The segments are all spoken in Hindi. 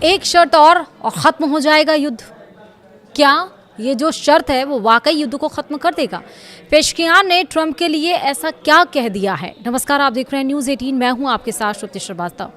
एक शर्त और खत्म हो जाएगा युद्ध। क्या ये जो शर्त है वो वाकई युद्ध को खत्म कर देगा? पेशकियान ने ट्रंप के लिए ऐसा क्या कह दिया है? नमस्कार, आप देख रहे हैं न्यूज़ 18। मैं हूं आपके साथ श्रुति श्रीवास्तव।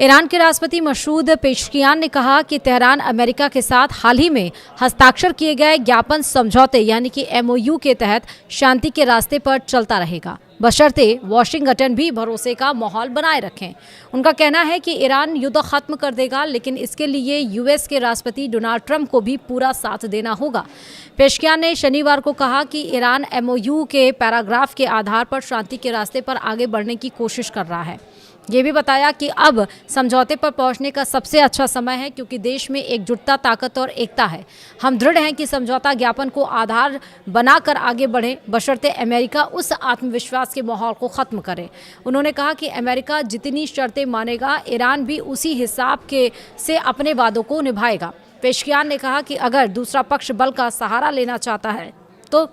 ईरान के राष्ट्रपति मसूद पेशकियान ने कहा कि तेहरान अमेरिका के साथ हाल ही में हस्ताक्षर किए गए ज्ञापन समझौते यानी कि MOU के तहत शांति के रास्ते पर चलता रहेगा, बशर्ते वाशिंगटन भी भरोसे का माहौल बनाए रखें। उनका कहना है कि ईरान युद्ध खत्म कर देगा, लेकिन इसके लिए US के राष्ट्रपति डोनाल्ड ट्रंप को भी पूरा साथ देना होगा। पेशकियान ने शनिवार को कहा कि ईरान MOU के पैराग्राफ के आधार पर शांति के रास्ते पर आगे बढ़ने की कोशिश कर रहा है। ये भी बताया कि अब समझौते पर पहुंचने का सबसे अच्छा समय है, क्योंकि देश में एकजुटता, ताकत और एकता है। हम दृढ़ हैं कि समझौता ज्ञापन को आधार बनाकर आगे बढ़े, बशर्ते अमेरिका उस आत्मविश्वास के माहौल को खत्म करे। उन्होंने कहा कि अमेरिका जितनी शर्तें मानेगा, ईरान भी उसी हिसाब से अपने वादों को निभाएगा। पेशकियान ने कहा कि अगर दूसरा पक्ष बल का सहारा लेना चाहता है तो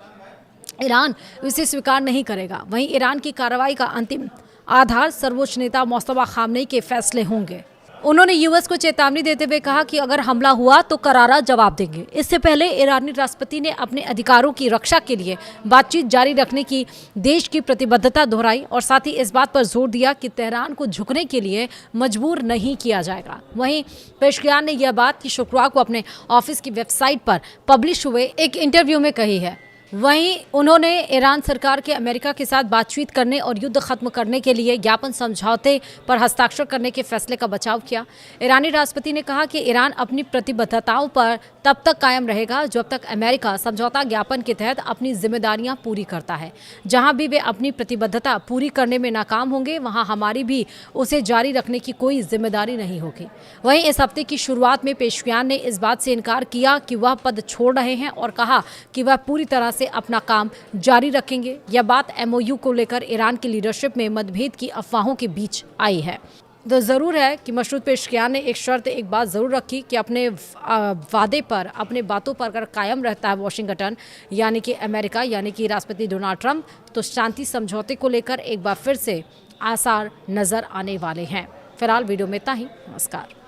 ईरान इसे स्वीकार नहीं करेगा। वहीं ईरान की कार्रवाई का अंतिम आधार सर्वोच्च नेता मुस्तफा खामनेई के फैसले होंगे। उन्होंने US को चेतावनी देते हुए कहा कि अगर हमला हुआ तो करारा जवाब देंगे। इससे पहले ईरानी राष्ट्रपति ने अपने अधिकारों की रक्षा के लिए बातचीत जारी रखने की देश की प्रतिबद्धता दोहराई और साथ ही इस बात पर जोर दिया कि तेहरान को झुकने के लिए मजबूर नहीं किया जाएगा। वहीं पेशकियान ने यह बात कि शुक्रवार को अपने ऑफिस की वेबसाइट पर पब्लिश हुए एक इंटरव्यू में कही है। वहीं उन्होंने ईरान सरकार के अमेरिका के साथ बातचीत करने और युद्ध खत्म करने के लिए ज्ञापन समझौते पर हस्ताक्षर करने के फैसले का बचाव किया। ईरानी राष्ट्रपति ने कहा कि ईरान अपनी प्रतिबद्धताओं पर तब तक कायम रहेगा जब तक अमेरिका समझौता ज्ञापन के तहत अपनी जिम्मेदारियां पूरी करता है। जहां भी वे अपनी प्रतिबद्धता पूरी करने में नाकाम होंगे, वहां हमारी भी उसे जारी रखने की कोई जिम्मेदारी नहीं होगी। वहीं इस हफ्ते की शुरुआत में पेशकियान ने इस बात से इनकार किया कि वह पद छोड़ रहे हैं और कहा कि वह पूरी तरह से अपना काम जारी रखेंगे। यह बात MOU को लेकर ईरान की लीडरशिप में मतभेद की अफवाहों के बीच आई है। तो ज़रूर है कि मसूद पेशकियान ने एक बात ज़रूर रखी कि अपने वादे पर, अपने बातों पर अगर कायम रहता है वाशिंगटन यानी कि अमेरिका यानी कि राष्ट्रपति डोनाल्ड ट्रंप, तो शांति समझौते को लेकर एक बार फिर से आसार नज़र आने वाले हैं। फिलहाल वीडियो में इतना ही। नमस्कार।